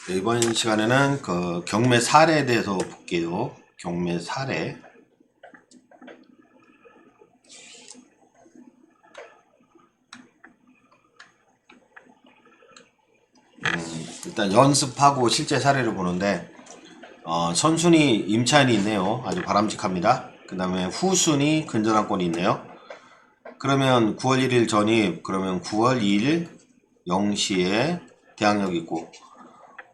네, 이번 시간에는 그 경매 사례에 대해서 볼게요. 경매 사례. 일단 연습하고 실제 사례를 보는데 선순위 임차인이 있네요. 아주 바람직합니다. 그 다음에 후순위 근저당권이 있네요. 그러면 9월 1일 전입, 그러면 9월 2일 0시에 대항력이 있고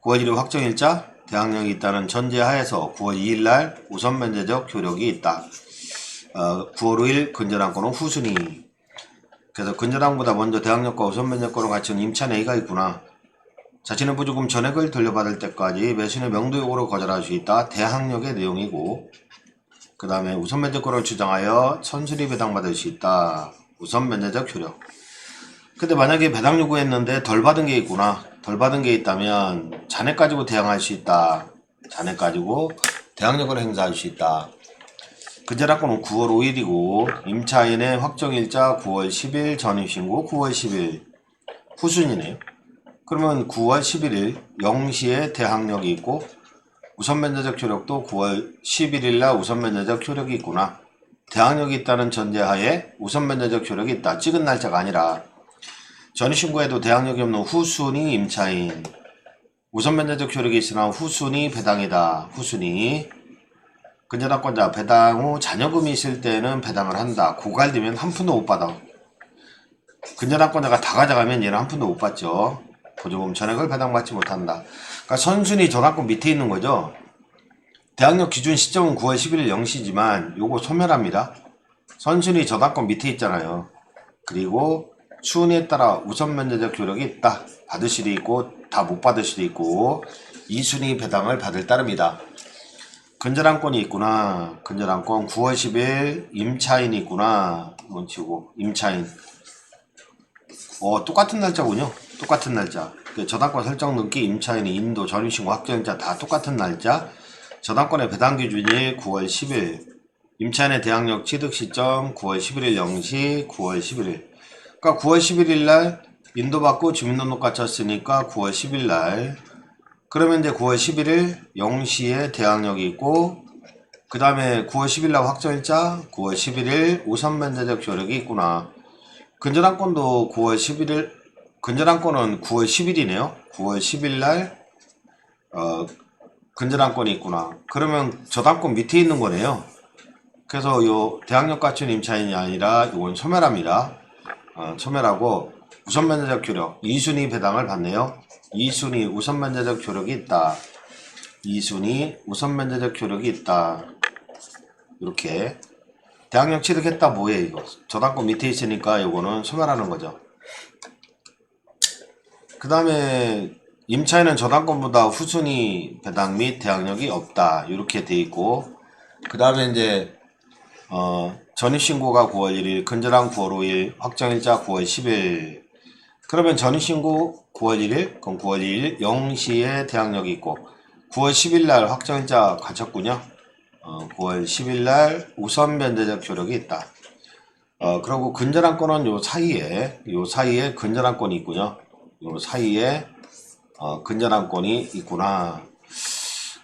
9월 1일 확정일자 대항력이 있다는 전제하에서 9월 2일 날 우선 면제적 효력이 있다. 9월 5일 근저당권은 후순위. 그래서 근저당보다 먼저 대항력과 우선 면제권을 갖춘 임차인 A가 있구나. 자신의 보조금 전액을 돌려받을 때까지 매수인의 명도 요구를 거절할 수 있다. 대항력의 내용이고, 그 다음에 우선 면제권을 주장하여 선순위 배당받을 수 있다. 우선 면제적 효력. 근데 만약에 배당 요구했는데 덜 받은 게 있구나. 덜 받은 게 있다면 잔액 가지고 대항할 수 있다. 잔액 가지고 대항력을 행사할 수 있다. 근저당권은 9월 5일이고 임차인의 확정일자 9월 10일 전입신고 9월 10일 후순위네요. 그러면 9월 11일 0시에 대항력이 있고 우선면제적 효력도 9월 11일날 우선면제적 효력이 있구나. 대항력이 있다는 전제하에 우선면제적 효력이 있다. 찍은 날짜가 아니라 전입신고에도 대항력이 없는 후순위 임차인. 우선면제적 효력이 있으나 후순위 배당이다. 후순위. 근저당권자 배당 후 잔여금이 있을 때는 배당을 한다. 고갈되면 한 푼도 못 받아. 근저당권자가 다 가져가면 얘는 한 푼도 못 받죠. 보조금 전액을 배당받지 못한다. 그러니까 선순위 저당권 밑에 있는 거죠. 대항력 기준 시점은 9월 11일 0시지만 요거 소멸합니다. 선순위 저당권 밑에 있잖아요. 그리고 순위에 따라 우선 면제적 효력이 있다. 받을 수도 있고 다 못 받을 수도 있고 2순위 배당을 받을 따름이다. 근저당권이 있구나. 근저당권 9월 10일 임차인이 있구나. 이건 치고 임차인. 똑같은 날짜군요. 똑같은 날짜. 저당권 설정 등기 임차인이 인도 전입신고 확정일자 다 똑같은 날짜. 저당권의 배당 기준이 9월 10일. 임차인의 대항력 취득 시점 9월 11일 0시 9월 11일. 그러니까 9월 11일 날 인도받고 주민등록 쳤으니까 9월 10일 날. 그러면 이제 9월 11일 0시에 대항력이 있고 그 다음에 9월 10일 날 확정일자 9월 11일 우선 면제적 효력이 있구나. 근저당권도 9월 11일 근저당권은 9월 10일이네요. 9월 10일 날 근저당권이 있구나. 그러면 저당권 밑에 있는 거네요. 그래서 요 대항력 갖춘 임차인이 아니라 이건 소멸합니다. 소멸하고 우선 면제적 효력 2순위 배당을 받네요. 2순위 우선 면제적 효력이 있다. 2순위 우선 면제적 효력이 있다. 이렇게 대항력 취득했다 뭐예요 이거. 저당권 밑에 있으니까 이거는 소멸하는 거죠. 그 다음에 임차인은 저당권보다 후순위 배당 및 대항력이 없다. 이렇게 돼 있고 그 다음에 이제 전입신고가 9월 1일, 근저당 9월 5일, 확정일자 9월 10일. 그러면 전입신고 9월 1일, 그럼 9월 2일 0시에 대항력이 있고 9월 10일 날 확정일자 갖췄군요. 9월 10일 날 우선 면제적 효력이 있다. 그리고 근저당권은 요 사이에 근저당권이 있군요. 요 사이에 근저당권이 있구나.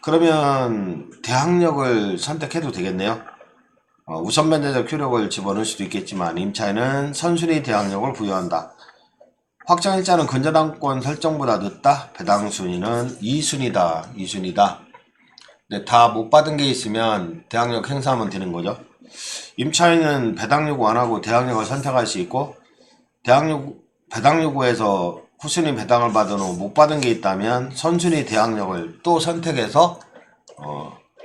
그러면 대항력을 선택해도 되겠네요. 우선 면제적 효력을 집어넣을 수도 있겠지만 임차인은 선순위 대항력을 부여한다. 확정일자는 근저당권 설정보다 늦다. 배당 순위는 2순위다. 2순위다. 근데 다 못 받은 게 있으면 대항력 행사하면 되는 거죠. 임차인은 배당 요구 안 하고 대항력을 선택할 수 있고 배당 요구에서 후순위 배당을 받은 후 못 받은 게 있다면 선순위 대항력을 또 선택해서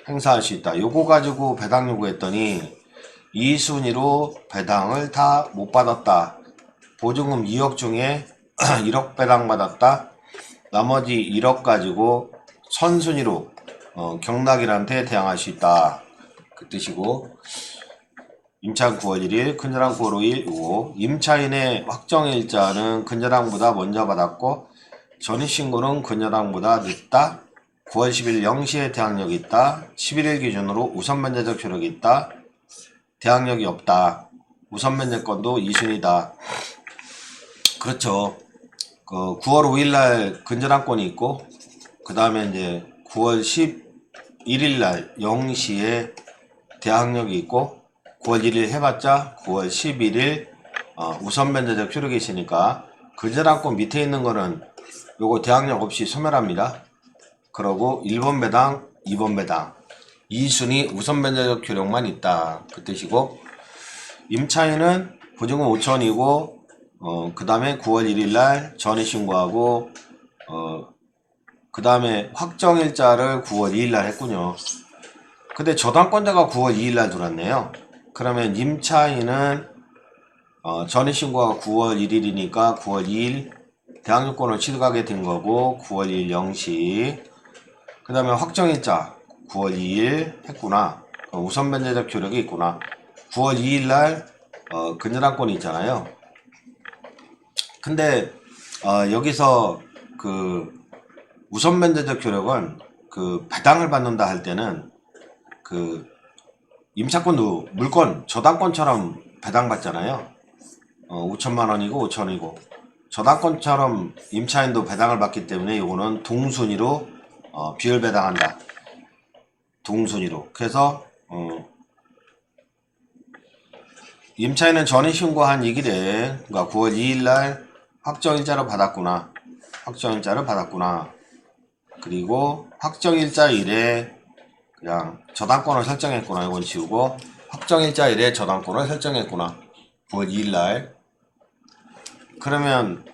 행사할 수 있다. 요거 가지고 배당 요구했더니 2순위로 배당을 다 못 받았다. 보증금 2억 중에 1억 배당 받았다. 나머지 1억 가지고 선순위로 경락인한테 대항할 수 있다. 그 뜻이고 임차인 9월 1일, 근저당 9월 5일 이고 임차인의 확정일자는 근저당보다 먼저 받았고 전입신고는 근저당보다 늦다. 9월 10일 0시에 대항력이 있다. 11일 기준으로 우선면제적 효력이 있다. 대항력이 없다. 우선면제권도 2순위다. 그렇죠. 9월 5일 날 근저당권이 있고 그 다음에 이제 9월 11일 날 0시에 대항력이 있고 9월 1일 해봤자 9월 11일 우선 변제적 효력이 있으니까 근저당권 밑에 있는 거는 요거 대항력 없이 소멸합니다. 그러고 1번 배당, 2번 배당 2순위 우선 변제적 효력만 있다 그 뜻이고, 임차인은 보증금 5천이고 그 다음에 9월 1일날 전입신고하고 그 다음에 확정일자를 9월 2일날 했군요. 근데 저당권자가 9월 2일날 들어왔네요. 그러면 임차인은 전입신고가 9월 1일이니까 9월 2일 대항력권을 취득하게 된 거고 9월 2일 0시, 그 다음에 확정일자 9월 2일 했구나. 우선 변제적 효력이 있구나. 9월 2일날 근저당권이 있잖아요. 근데 여기서 그 우선 변제적 효력은 그 배당을 받는다 할 때는 그 임차권도 물권 저당권처럼 배당받잖아요. 5천만 원이고 5천이고 저당권처럼 임차인도 배당을 받기 때문에 이거는 동순위로 비율 배당한다. 동순위로. 그래서 임차인은 전입신고한 이 길에, 그러니까 9월 2일날 확정일자를 받았구나. 확정일자를 받았구나. 그리고 확정일자 일에 그냥 저당권을 설정했구나. 이건 지우고 확정일자 일에 저당권을 설정했구나. 9월 2일날. 그러면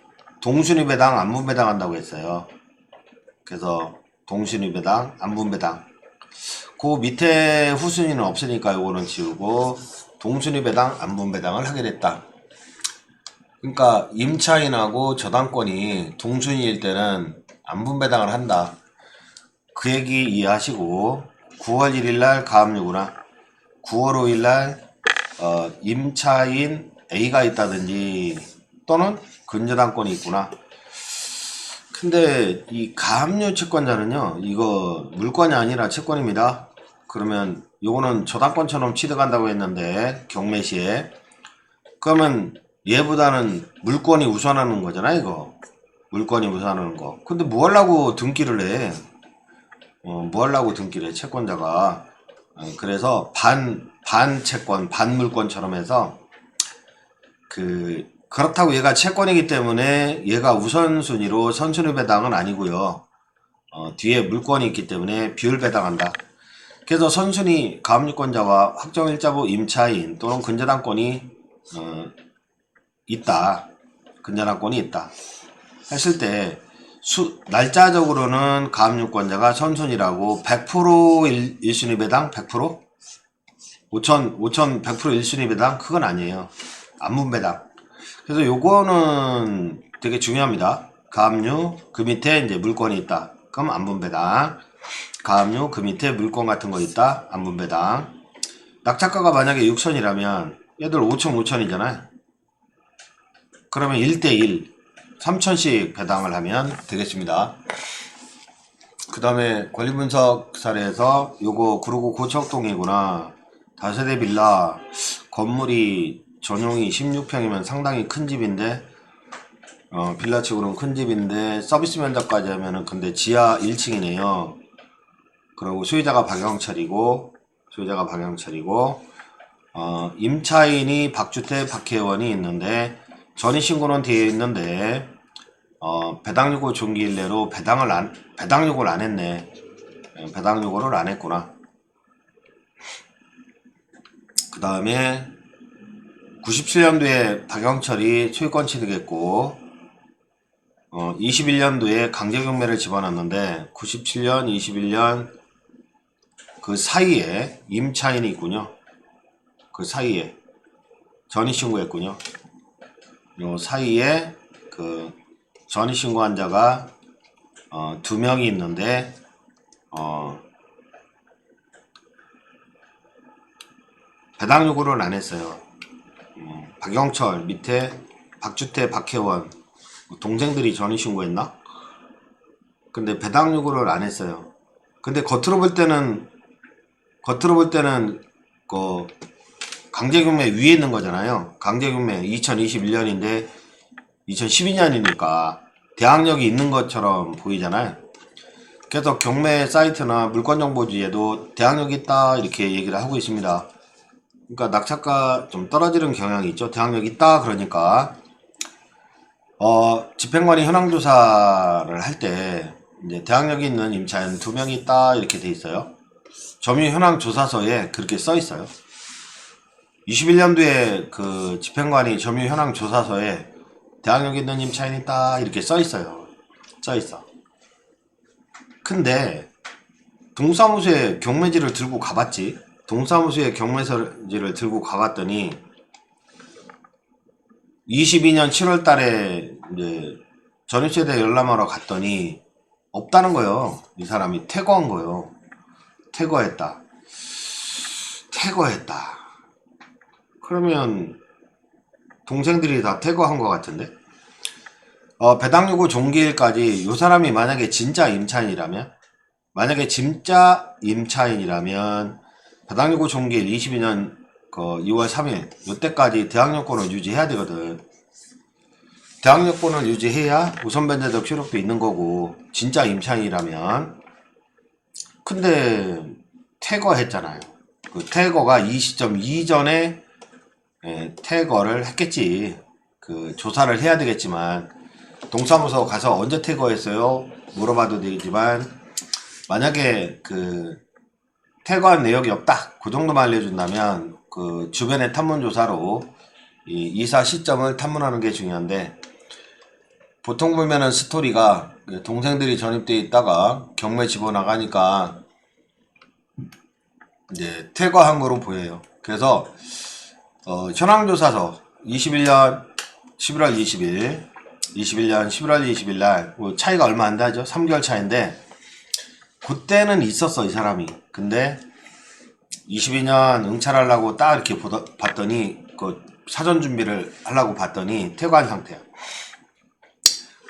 동순위 배당, 안분 배당 한다고 했어요. 그래서 동순위 배당, 안분 배당. 그 밑에 후순위는 없으니까 이거는 지우고 동순위 배당, 안분 배당을 하게 됐다. 그러니까 임차인하고 저당권이 동순위일 때는 안분 배당을 한다. 그 얘기 이해하시고 9월 1일날 가압류구나. 9월 5일날 임차인 A가 있다든지 또는 근저당권이 있구나. 근데 이 가압류 채권자는요, 이거 물권이 아니라 채권입니다. 그러면 요거는 저당권처럼 취득한다고 했는데 경매시에, 그러면 얘보다는 물권이 우선하는 거잖아. 이거 물권이 우선하는 거. 근데 뭐 하려고 등기를 해? 뭐 하려고 등기를 해 채권자가. 그래서 반 채권 반 물권처럼 해서 그렇다고 얘가 채권이기 때문에 얘가 우선순위로 선순위 배당은 아니고요. 뒤에 물권이 있기 때문에 비율 배당한다. 그래서 선순위 가압류권자와 확정일자부 임차인 또는 근저당권이 있다. 근저당권이 있다. 했을 때 날짜적으로는 가압류권자가 선순위라고 100% 1순위 배당 100%? 5천 100% 1순위 배당 그건 아니에요. 안분 배당. 그래서 요거는 되게 중요합니다. 가압류 그 밑에 이제 물권이 있다. 그럼 안분 배당. 가압류 그 밑에 물권 같은 거 있다. 안분 배당. 낙찰가가 만약에 6천이라면 얘들 5천 5천이잖아요. 그러면 1대1 3천씩 배당을 하면 되겠습니다. 그 다음에 권리분석 사례에서 요거 그러고 고척동이구나. 다세대 빌라 건물이 전용이 16평이면 상당히 큰 집인데 빌라치고는 큰 집인데 서비스 면적까지 하면은 근데 지하 1층이네요. 그리고 소유자가 박영철이고 임차인이 박주택 박혜원이 있는데 전입신고는 되어 있는데 배당요구 종기일례로 배당요구를 안 했네. 배당요구를 안 했구나. 그 다음에 97년도에 박영철이 소유권 취득했고 21년도에 강제경매를 집어넣었는데 97년, 21년 그 사이에 임차인이 있군요. 그 사이에 전입신고했군요. 요 사이에 그 전입신고한 자가 2명이 있는데 배당 요구를 안 했어요. 박영철 밑에 박주택 박혜원 동생들이 전입신고했나? 근데 배당 요구를 안 했어요. 근데 겉으로 볼 때는 그 강제경매 위에 있는 거잖아요. 강제경매 2021년인데 2012년이니까 대항력이 있는 것처럼 보이잖아요. 그래서 경매 사이트나 물건정보지에도 대항력 있다 이렇게 얘기를 하고 있습니다. 그러니까 낙찰가 좀 떨어지는 경향이 있죠. 대항력 있다 그러니까 집행관이 현황조사를 할 때 이제 대항력이 있는 임차인 2명이 있다 이렇게 돼 있어요. 점유 현황 조사서에 그렇게 써 있어요. 21년도에 그 집행관이 점유 현황 조사서에 대항력 있는 임차인이 있다 이렇게 써 있어요. 써 있어. 근데 동사무소에 경매지를 들고 가봤지. 동사무소에 경매지를 들고 가봤더니 22년 7월 달에 이제 전입세대 열람하러 갔더니 없다는 거예요. 이 사람이 퇴거한 거예요. 퇴거했다. 그러면 동생들이 다 퇴거한 것 같은데? 배당요구 종기일까지 요 사람이 만약에 진짜 임차인이라면 배당요구 종기일 22년 2월 3일 요때까지 대항력권을 유지해야 되거든. 대항력권을 유지해야 우선변제적 효력도 있는 거고 진짜 임차인이라면. 근데 퇴거했잖아요. 그 퇴거가 이 시점 이전에 퇴거를 했겠지. 그 조사를 해야 되겠지만 동사무소 가서 언제 퇴거했어요? 물어봐도 되지만 만약에 그 퇴거한 내역이 없다. 그 정도만 알려준다면 그 주변의 탐문조사로 이 이사 시점을 탐문하는 게 중요한데 보통 보면은 스토리가 동생들이 전입돼 있다가 경매 집어나가니까 이제 퇴거한 거로 보여요. 그래서 현황조사서 21년 11월 20일 21년 11월 20일 날 차이가 얼마 안 나죠? 3개월 차인데 그때는 있었어 이 사람이. 근데 22년 응찰하려고 딱 이렇게 봤더니 그 사전 준비를 하려고 봤더니 퇴거한 상태야.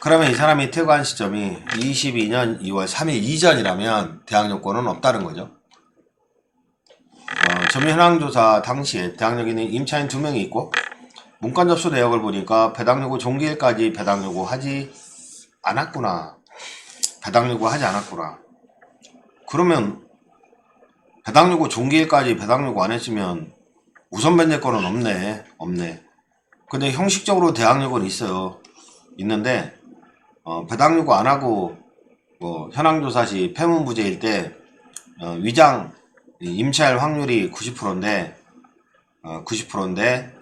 그러면 이 사람이 퇴거한 시점이 22년 2월 3일 이전이라면 대항력권은 없다는 거죠. 점유 현황조사 당시에 대항력 있는 임차인 2명이 있고 문건 접수 내역을 보니까 배당요구 종기일까지 배당요구 하지 않았구나. 그러면 배당요구 종기일까지 배당요구 안 했으면 우선변제권은 없네. 근데 형식적으로 대항력은 있어요. 있는데 배당요구 안 하고 현황조사 시 폐문부재일 때 위장 임차할 확률이 90%인데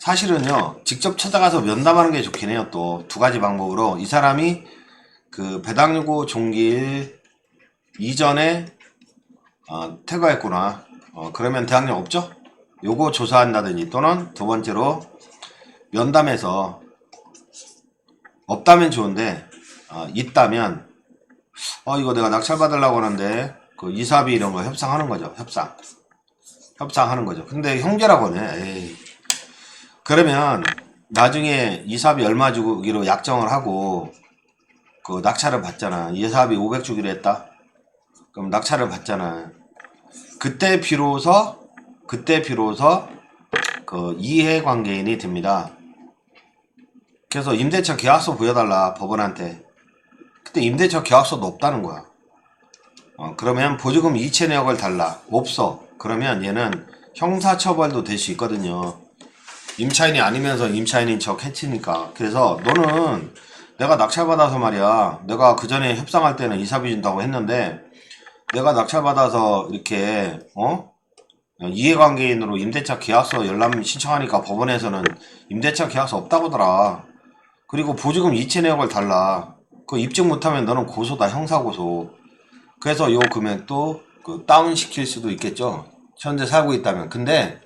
사실은요 직접 찾아가서 면담하는 게 좋긴 해요. 또 두 가지 방법으로 이 사람이 그 배당요구 종기일 이전에 퇴거했구나. 그러면 대항력 없죠? 요거 조사한다든지 또는 두 번째로 면담해서 없다면 좋은데 있다면 이거 내가 낙찰 받으려고 하는데 그 이사비 이런 거 협상하는 거죠. 협상하는 거죠. 근데 형제라고 하네. 에이. 그러면 나중에 이사비 얼마 주기로 약정을 하고 그 낙찰을 받잖아. 이사비 500 주기로 했다. 그럼 낙찰을 받잖아. 그때 비로소 그 이해관계인이 됩니다. 그래서 임대차 계약서 보여달라 법원한테. 그때 임대차 계약서도 없다는 거야. 그러면 보조금 이체 내역을 달라. 없어. 그러면 얘는 형사처벌도 될 수 있거든요. 임차인이 아니면서 임차인인 척 했으니까. 그래서 너는 내가 낙찰받아서 말이야. 내가 그 전에 협상할 때는 이사비 준다고 했는데 내가 낙찰받아서 이렇게 이해관계인으로 임대차 계약서 열람 신청하니까 법원에서는 임대차 계약서 없다고더라. 그리고 보조금 이체 내역을 달라. 그거 입증 못하면 너는 고소다. 형사고소. 그래서 요 금액도 다운 시킬 수도 있겠죠. 현재 살고 있다면. 근데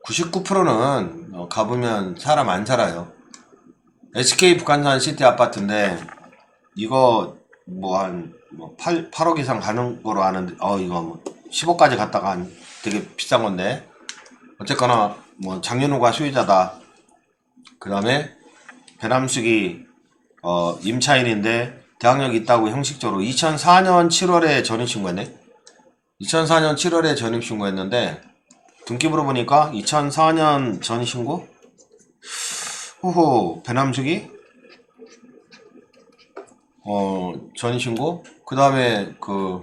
99%는 가보면 사람 안 살아요. SK 북한산 시티 아파트인데 이거 한 8억 이상 가는 거로 아는데 이거 10억까지 갔다가 되게 비싼 건데 어쨌거나 장윤호가 소유자다. 그 다음에 배남숙이 임차인인데 대항력이 있다고 형식적으로 2004년 7월에 전입신고했네. 2004년 7월에 전입신고했는데 등기부로 보니까 2004년 전입신고? 호호 배남숙이 전입신고 그 다음에 그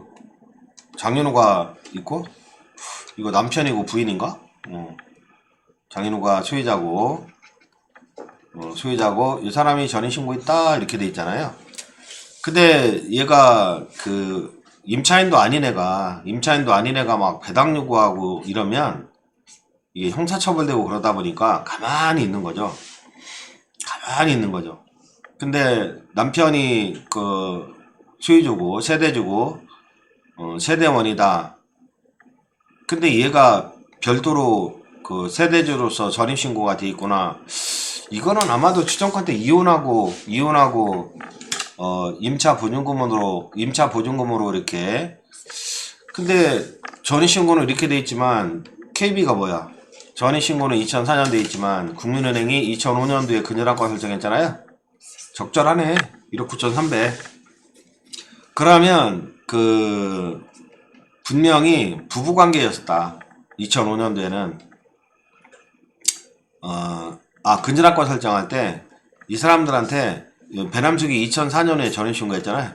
장현우가 있고, 이거 남편이고 부인인가? 장현우가 소유자고, 소유자고 이 사람이 전입신고 있다 이렇게 돼 있잖아요. 근데 얘가 그 임차인도 아닌 애가 막 배당 요구하고 이러면 이게 형사처벌되고 그러다 보니까 가만히 있는 거죠. 가만히 있는 거죠. 근데 남편이 그 소유주고 세대주고 세대원이다. 근데 얘가 별도로 그 세대주로서 전입신고가 돼 있구나. 이거는 아마도 추정컨대 이혼하고 임차 보증금으로 이렇게. 근데 전입신고는 이렇게 돼 있지만 KB가 뭐야? 전입신고는 2004년 돼 있지만 국민은행이 2005년도에 근저당권 설정했잖아요. 적절하네. 1억 9,300. 그러면 그 분명히 부부관계였었다. 2005년도에는 근저당권 설정할 때 이 사람들한테 배남숙이 2004년에 전입신고 했잖아요.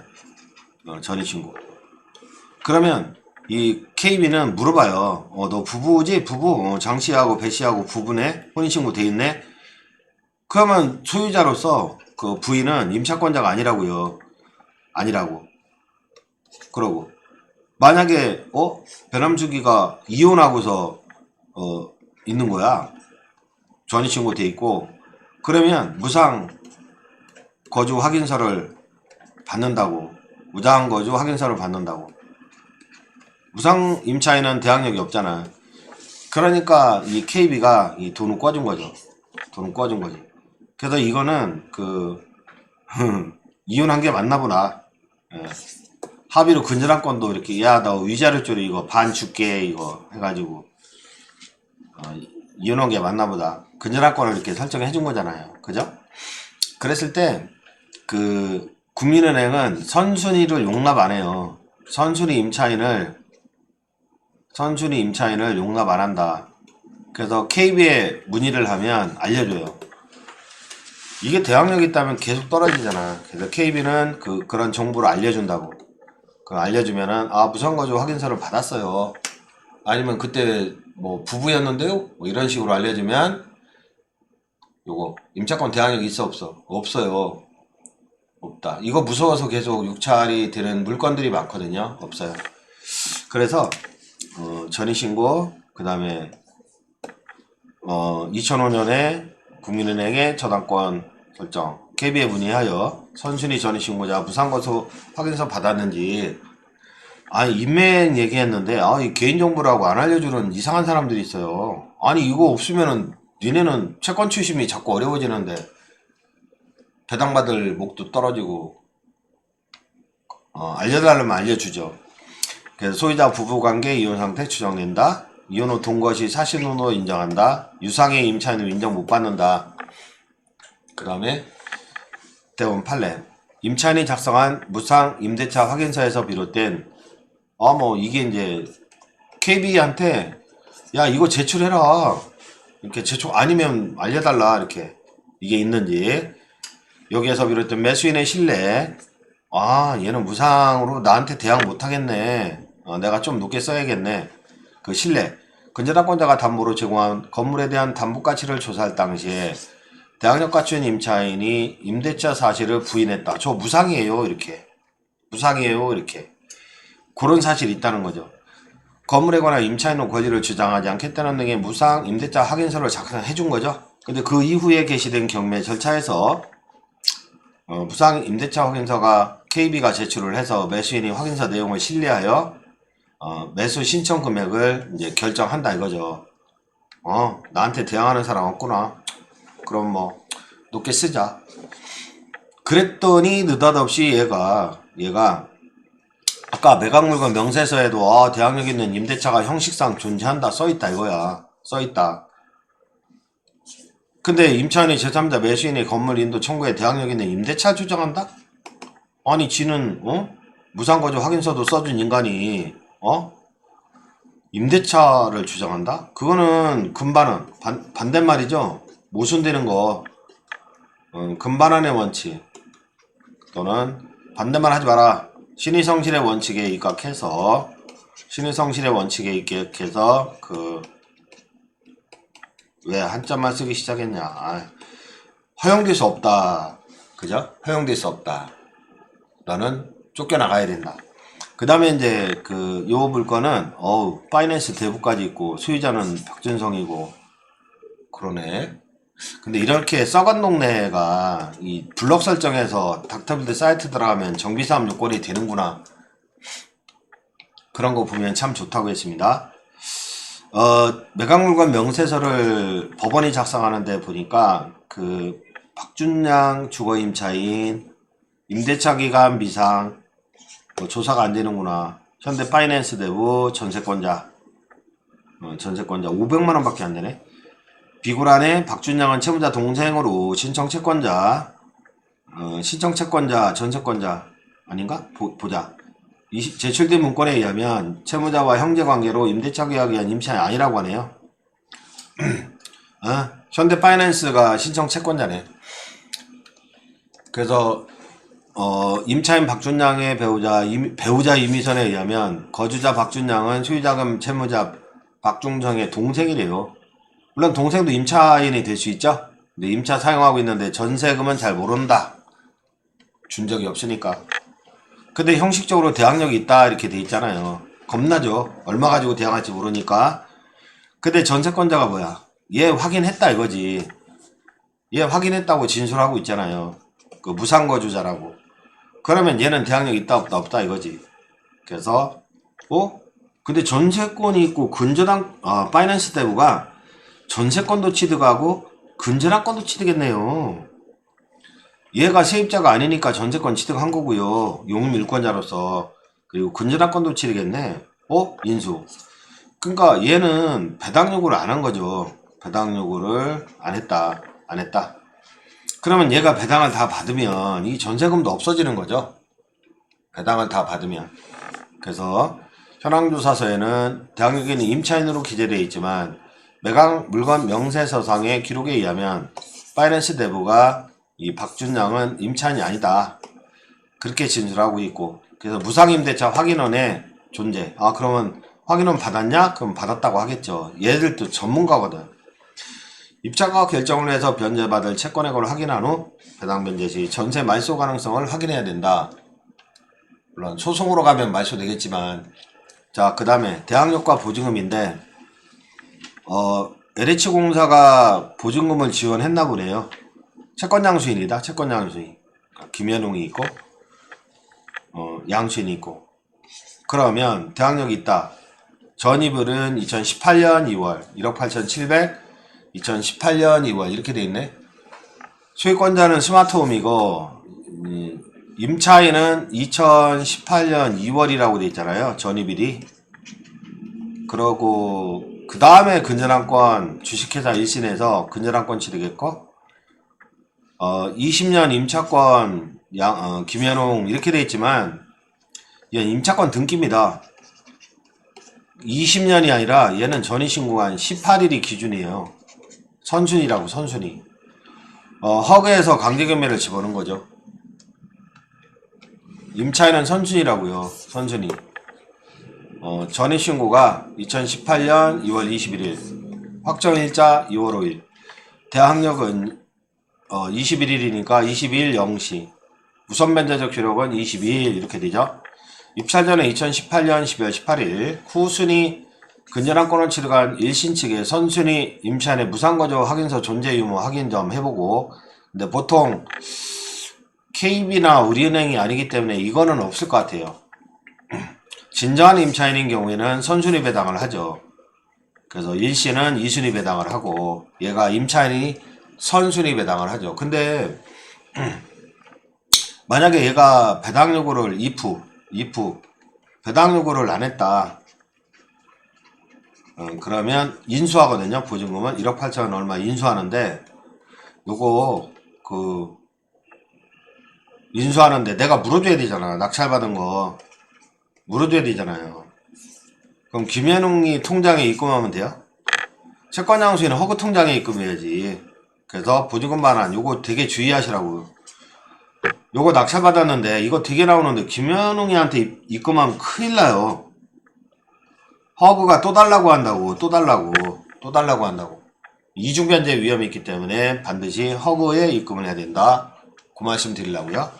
전입신고. 그러면 이 KB는 물어봐요. 너 부부지? 부부? 장씨하고 배씨하고 부부네? 혼인신고 돼 있네? 그러면 소유자로서 그 부인은 임차권자가 아니라고요. 아니라고. 그러고 만약에 배남숙이가 이혼하고서 있는 거야. 전입신고 돼 있고 그러면 무상 거주 확인서를 받는다고. 무상 거주 확인서를 받는다고. 무상 임차인은 대항력이 없잖아. 그러니까 이 KB가 이 돈을 꿔준 거죠. 돈을 꿔준 거지. 그래서 이거는 그 이혼한 게 맞나 보다. 예. 합의로 근저당권도 이렇게 야 너 위자료조리 이거 반 줄게 이거 해가지고 이혼한 게 맞나 보다. 근저당권을 이렇게 설정해 준 거잖아요. 그죠? 그랬을 때 그 국민은행은 선순위를 용납 안 해요. 선순위 임차인을 용납 안 한다. 그래서 KB에 문의를 하면 알려줘요. 이게 대항력이 있다면 계속 떨어지잖아. 그래서 KB는 그런 정보를 알려준다고. 그 알려주면은 무상거주 확인서를 받았어요. 아니면 그때 뭐 부부였는데요? 뭐 이런 식으로 알려주면 요거 임차권 대항력이 있어 없어? 없어요. 없다. 이거 무서워서 계속 육찰이 되는 물건들이 많거든요. 없어요. 그래서 전입신고 그 다음에 2005년에 국민은행의 저당권 설정 KB에 문의하여 선순위 전입신고자 무상거주 확인서 받았는지 인명 얘기했는데 이 개인정보라고 안 알려주는 이상한 사람들이 있어요. 아니 이거 없으면은 니네는 채권 추심이 자꾸 어려워지는데 배당받을 목도 떨어지고 알려달라면 알려주죠. 그래서 소유자 부부관계 이혼상태 추정된다. 이혼 후 동거시 사실혼으로 인정한다. 유상의 임차인을 인정 못 받는다. 그 다음에 대원 판례 임차인이 작성한 무상 임대차 확인서에서 비롯된 뭐 이게 이제 KB한테 야 이거 제출해라 이렇게 제출 아니면 알려달라 이렇게 이게 있는지 여기에서 비롯된 매수인의 신뢰 얘는 무상으로 나한테 대항 못하겠네. 내가 좀 높게 써야겠네. 그 신뢰 근저당권자가 담보로 제공한 건물에 대한 담보가치를 조사할 당시에 대항력 갖춘 임차인이 임대차 사실을 부인했다. 저 무상이에요 이렇게. 무상이에요 이렇게. 그런 사실이 있다는 거죠. 건물에 관한 임차인의 권리를 주장하지 않겠다는 등의 무상 임대차 확인서를 작성해 준 거죠. 근데 그 이후에 개시된 경매 절차에서 무상 임대차 확인서가 KB가 제출을 해서 매수인이 확인서 내용을 신뢰하여 매수 신청 금액을 이제 결정한다 이거죠. 나한테 대항하는 사람 없구나. 그럼 뭐 높게 쓰자. 그랬더니 느닷없이 얘가 아까 매각물건 명세서에도 대항력 있는 임대차가 형식상 존재한다 써있다 이거야. 써있다. 근데 임차인이 제3자 매수인의 건물 인도 청구에 대항력 있는 임대차 주장한다? 아니 지는 무상거주 확인서도 써준 인간이 임대차를 주장한다? 그거는 금반환 반대말이죠. 모순되는 거 금반환의 원칙 또는 반대말 하지 마라. 신의성실의 원칙에 입각해서 신의성실의 원칙에 입각해서 왜 한자만 쓰기 시작했냐. 허용될 수 없다. 그죠? 허용될 수 없다. 너는 쫓겨나가야 된다. 그 다음에 이제 요 물건은 파이낸스 대부까지 있고 수의자는 박준성이고 그러네. 근데 이렇게 썩은 동네가 이 블록 설정에서 닥터빌드 사이트 들어가면 정비사업 요건이 되는구나. 그런 거 보면 참 좋다고 했습니다. 매각물건 명세서를 법원이 작성하는데 보니까 박준양 주거임차인 임대차 기간 미상 조사가 안 되는구나. 현대 파이낸스 대부 전세권자 500만원 밖에 안 되네. 비굴안에 박준양은 채무자 동생으로 신청채권자 전세권자 아닌가? 보자. 제출된 문건에 의하면 채무자와 형제관계로 임대차 계약에 의한 임차인이 아니라고 하네요. 현대 파이낸스가 신청 채권자네. 그래서 임차인 박준양의 배우자 임의선에 의하면 거주자 박준양은 소유자금 채무자 박중정의 동생이래요. 물론 동생도 임차인이 될 수 있죠. 근데 임차 사용하고 있는데 전세금은 잘 모른다. 준 적이 없으니까. 근데 형식적으로 대항력이 있다 이렇게 돼 있잖아요. 겁나죠. 얼마 가지고 대항할지 모르니까. 근데 전세권자가 뭐야? 얘 확인했다 이거지. 얘 확인했다고 진술하고 있잖아요. 무상거주자라고. 그러면 얘는 대항력 있다 없다 이거지. 그래서 근데 전세권이 있고 파이낸스 대부가 전세권도 취득하고 근저당권도 취득했네요. 얘가 세입자가 아니니까 전세권 취득한 거고요. 용임일권자로서. 그리고 근저당권도 취득했네. 인수. 그러니까 얘는 배당 요구를 안 한 거죠. 배당 요구를 안 했다. 그러면 얘가 배당을 다 받으면 이 전세금도 없어지는 거죠. 배당을 다 받으면. 그래서 현황조사서에는 대항력인이 임차인으로 기재되어 있지만 매각 물건 명세서상의 기록에 의하면 파이낸스 대부가 이 박준양은 임차인이 아니다. 그렇게 진술하고 있고. 그래서 무상임대차 확인원의 존재. 그러면 확인원 받았냐? 그럼 받았다고 하겠죠. 얘들도 전문가거든. 입찰가 결정을 해서 변제받을 채권액을 확인한 후 배당 변제 시 전세 말소 가능성을 확인해야 된다. 물론 소송으로 가면 말소되겠지만. 자, 그 다음에 대항력과 보증금인데 LH공사가 보증금을 지원했나 보네요. 채권양수인이다. 채권양수인. 김현웅이 있고 양수인이 있고. 그러면 대항력이 있다. 전입을은 2018년 2월 1억 8,700 2018년 2월 이렇게 돼 있네. 소유권자는 스마트홈이고 임차인은 2018년 2월이라고 돼 있잖아요. 전입일이. 그러고 그 다음에 근저당권 주식회사 일신에서 근저당권 취득했고 20년 임차권 김현웅 이렇게 돼 있지만 얘 임차권 등기입니다. 20년이 아니라 얘는 전입신고한 18일이 기준이에요. 선순위라고. 선순위. 허그에서 강제경매를 집어넣은 거죠. 임차인은 선순위라고요. 선순위. 전입신고가 2018년 2월 21일 확정일자 2월 5일 대항력은 21일이니까 22일 0시 우선변제적 기록은 22일 이렇게 되죠. 입찰 전에 2018년 12월 18일 후순위 근저당권을 취득한 일신 측에 선순위 임차인의 무상거주 확인서 존재 유무 확인 점 해보고. 근데 보통 KB나 우리은행이 아니기 때문에 이거는 없을 것 같아요. 진정한 임차인인 경우에는 선순위 배당을 하죠. 그래서 일신은 2순위 배당을 하고 얘가 임차인이 선순위 배당을 하죠. 근데 만약에 얘가 배당 요구를 if 배당 요구를 안 했다. 그러면 인수하거든요. 보증금은 1억 8천 얼마 인수하는데 요거 인수하는데 내가 물어줘야 되잖아. 낙찰받은 거 물어줘야 되잖아요. 그럼 김현웅이 통장에 입금하면 돼요? 채권양수인은 허그 통장에 입금해야지. 그래서 보증금 반환 요거 되게 주의하시라고. 요거 낙찰받았는데 이거 되게 나오는데 김현웅이한테 입금하면 큰일 나요. 허그가 또 달라고 한다고, 또 달라고 한다고. 이중변제 위험이 있기 때문에 반드시 허그에 입금을 해야 된다. 그 말씀 드리려고요.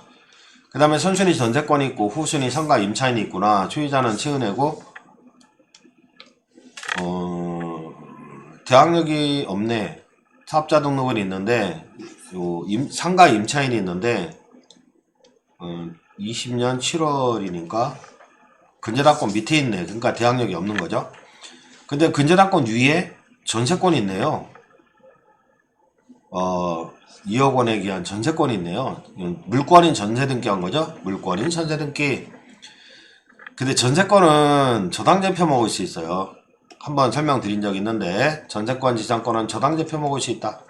그 다음에 선순위 전세권이 있고 후순위 상가 임차인이 있구나. 소유자는 최은혜고 대항력이 없네. 사업자 등록은 있는데 요 상가 임차인이 있는데 20년 7월이니까 근저당권 밑에 있네. 그러니까 대항력이 없는 거죠. 근데 근저당권 위에 전세권이 있네요. 2억 원에 기한 전세권이 있네요. 물권인 전세 등기한 거죠. 물권인 전세 등기. 근데 전세권은 저당제 펴먹을 수 있어요. 한번 설명드린 적 있는데 전세권 지상권은 저당제 펴먹을 수 있다.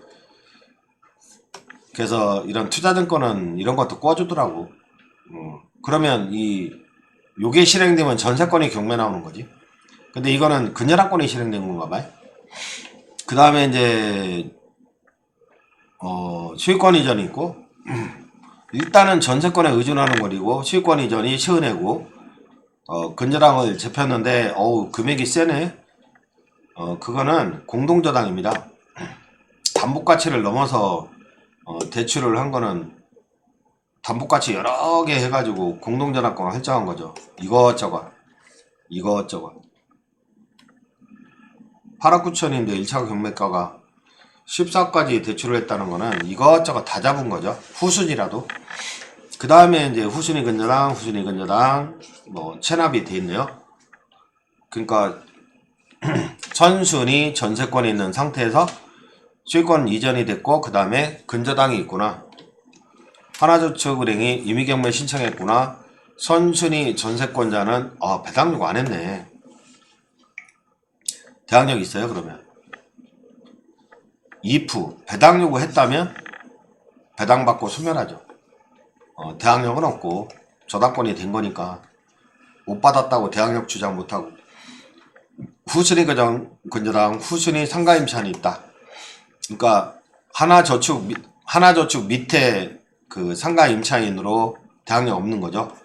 그래서 이런 투자증권은 이런 것도 꿔주더라고. 그러면 요게 실행되면 전세권이 경매 나오는 거지. 근데 이거는 근저당권이 실행된 건가 봐요. 그 다음에 이제 소유권 이전이 있고 일단은 전세권에 의존하는 거리고 소유권 이전이 시은해고 근저당을 재폈는데 금액이 세네. 그거는 공동저당입니다. 담보가치를 넘어서 대출을 한 거는 담보가치 여러 개 해가지고 공동저당권을 설정한 거죠. 이것저것 8억 9천인데 1차 경매가가 14억까지 대출을 했다는 거는 이것저것 다 잡은 거죠. 후순위라도. 그 다음에 이제 후순위 근저당 뭐 체납이 돼 있네요. 그러니까 선순위 전세권이 있는 상태에서 소유권 이전이 됐고 그 다음에 근저당이 있구나. 하나저축은행이 임의경매 신청했구나. 선순위 전세권자는 배당요구 안 했네. 대항력 있어요 그러면. if 배당요구 했다면 배당받고 소멸하죠. 대항력은 없고 저당권이 된 거니까 못 받았다고 대항력 주장 못하고. 후순위 근저당 후순위 상가임차인이 있다. 그러니까 하나저축 밑에 그 상가임차인으로 대항력 없는 거죠.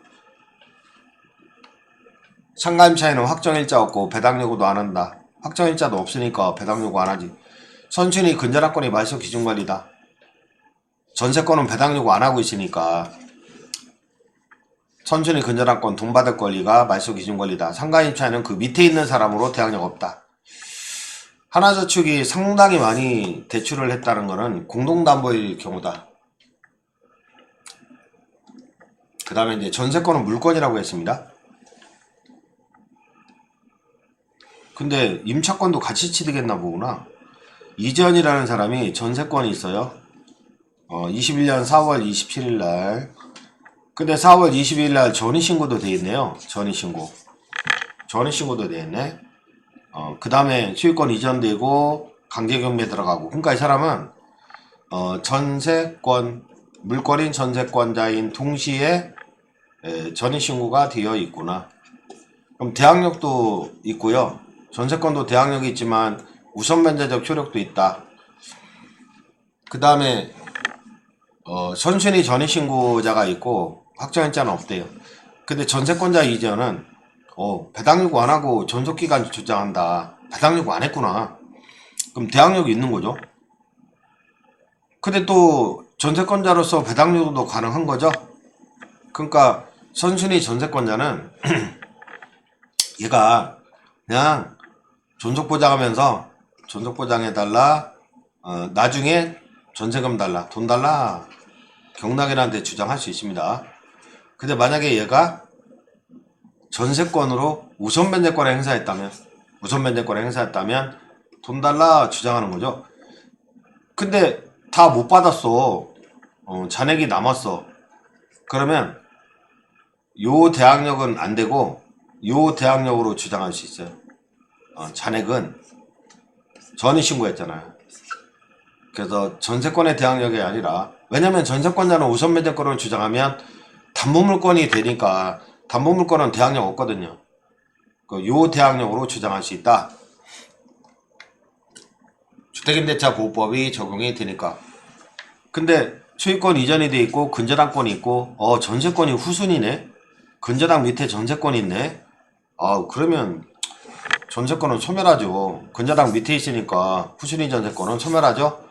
상가임차인은 확정일자 없고 배당요구도 안 한다. 확정일자도 없으니까 배당요구 안 하지. 선순위 근저당권이 말소 기준관리다. 전세권은 배당요구 안 하고 있으니까 선순위 근저당권 돈 받을 권리가 말소 기준관리다. 상가임차인은 그 밑에 있는 사람으로 대항력 없다. 하나저축이 상당히 많이 대출을 했다는 것은 공동담보일 경우다. 그 다음에 이제 전세권은 물권이라고 했습니다. 근데 임차권도 같이 취득했나 보구나. 이전이라는 사람이 전세권이 있어요. 21년 4월 27일 날. 근데 4월 22일 날 전입신고도 돼 있네요. 전입신고도 돼 있네. 그 다음에 소유권 이전되고 강제경매 들어가고. 그러니까 이 사람은 전세권 물권인 전세권자인 동시에 전입신고가 되어 있구나. 그럼 대항력도 있고요. 전세권도 대항력이 있지만 우선변제적 효력도 있다. 그 다음에 선순위 전입신고자가 있고 확정일자는 없대요. 근데 전세권자 이전은 배당요구 안 하고 존속기간 주장한다. 배당요구 안 했구나. 그럼 대항력이 있는 거죠. 근데 또 전세권자로서 배당요구도 가능한 거죠. 그러니까 선순위 전세권자는 얘가 그냥 존속보장하면서 존속보장해달라. 나중에 전세금 달라. 돈 달라. 경락인한테 주장할 수 있습니다. 근데 만약에 얘가 전세권으로 우선변제권을 행사했다면 돈 달라 주장하는 거죠. 근데 다 못 받았어. 잔액이 남았어. 그러면 요 대항력은 안 되고 요 대항력으로 주장할 수 있어요. 잔액은 전입신고했잖아요. 그래서 전세권의 대항력이 아니라, 왜냐면 전세권자는 우선변제권을 주장하면 담보물권이 되니까 담보물권은 대항력 없거든요. 요 대항력으로 주장할 수 있다. 주택임대차 보호법이 적용이 되니까. 근데 소유권 이전이 돼 있고 근저당권이 있고 전세권이 후순위네. 근저당 밑에 전세권이 있네. 그러면 전세권은 소멸하죠. 근저당 밑에 있으니까 후순위 전세권은 소멸하죠.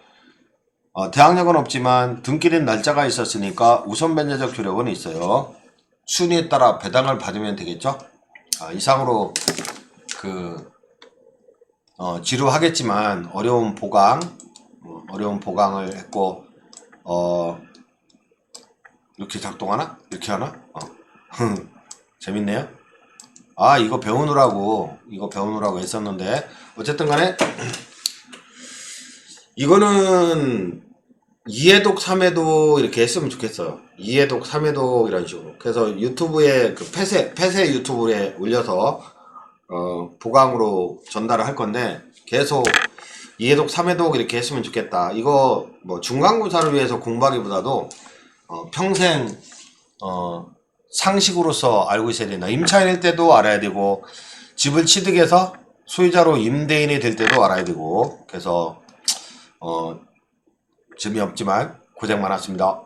대항력은 없지만 등기된 날짜가 있었으니까 우선 변제적 효력은 있어요. 순위에 따라 배당을 받으면 되겠죠. 이상으로 지루하겠지만 어려운 보강을 했고 이렇게 작동하나? 이렇게 하나? 재밌네요. 이거 배우느라고 했었는데 어쨌든 간에 이거는 2회독 3회독 이렇게 했으면 좋겠어요. 2회독 3회독 이런 식으로. 그래서 유튜브에 폐쇄 유튜브에 올려서 보강으로 전달을 할 건데 계속 2회독 3회독 이렇게 했으면 좋겠다. 이거 뭐 중간고사를 위해서 공부하기보다도 평생 상식으로서 알고 있어야 된다. 임차인일 때도 알아야 되고 집을 취득해서 소유자로 임대인이 될 때도 알아야 되고. 그래서 재미없지만 고생 많았습니다.